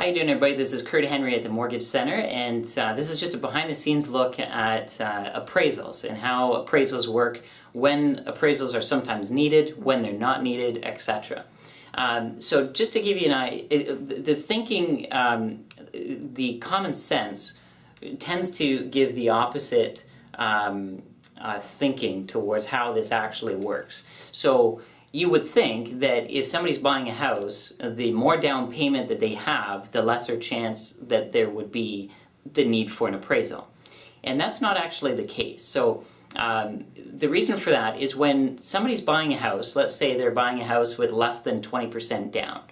How you doing, everybody? This is Kurt Henry at the Mortgage Center, and this is just a behind-the-scenes look at appraisals and how appraisals work, when appraisals are sometimes needed, when they're not needed, etc. So just to give you an idea, the thinking, the common sense tends to give the opposite thinking towards how this actually works. So you would think that if somebody's buying a house, the more down payment that they have, the lesser chance that there would be the need for an appraisal. And that's not actually the case. So the reason for that is when somebody's buying a house, let's say they're buying a house with less than 20% down.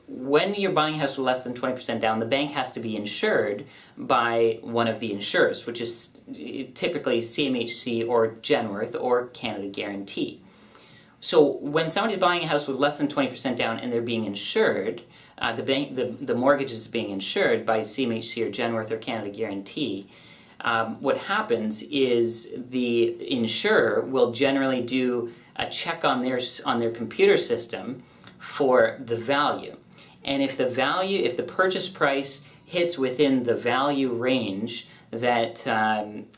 When you're buying a house with less than 20% down, the bank has to be insured by one of the insurers, which is typically CMHC or Genworth or Canada Guarantee. So when somebody's buying a house with less than 20% down and they're being insured, the mortgage is being insured by CMHC or Genworth or Canada Guarantee, what happens is the insurer will generally do a check on their computer system for the value. And if the purchase price hits within the value range that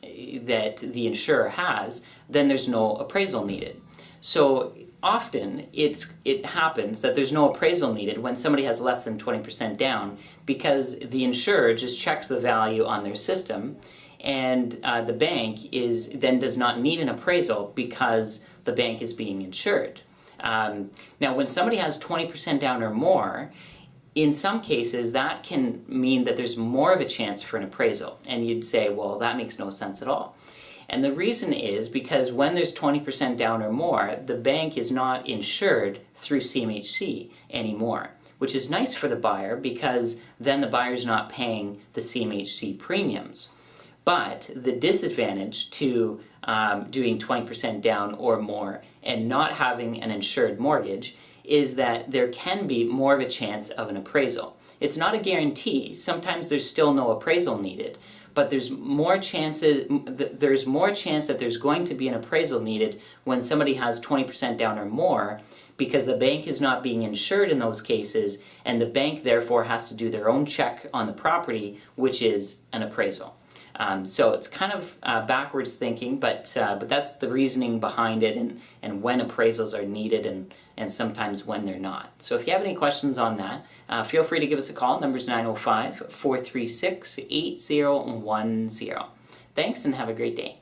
the insurer has, then there's no appraisal needed. So often it happens that there's no appraisal needed when somebody has less than 20% down because the insurer just checks the value on their system, and the bank then does not need an appraisal because the bank is being insured. Now when somebody has 20% down or more, in some cases that can mean that there's more of a chance for an appraisal, and you'd say, well, that makes no sense at all. And the reason is because when there's 20% down or more, the bank is not insured through CMHC anymore, which is nice for the buyer because then the buyer's not paying the CMHC premiums. But the disadvantage to doing 20% down or more and not having an insured mortgage is that there can be more of a chance of an appraisal. It's not a guarantee. Sometimes there's still no appraisal needed, but there's more chance that there's going to be an appraisal needed when somebody has 20% down or more, because the bank is not being insured in those cases, and the bank therefore has to do their own check on the property, which is an appraisal. So it's kind of backwards thinking, but that's the reasoning behind it, and when appraisals are needed and sometimes when they're not. So if you have any questions on that, feel free to give us a call. Number's 905-436-8010. Thanks, and have a great day.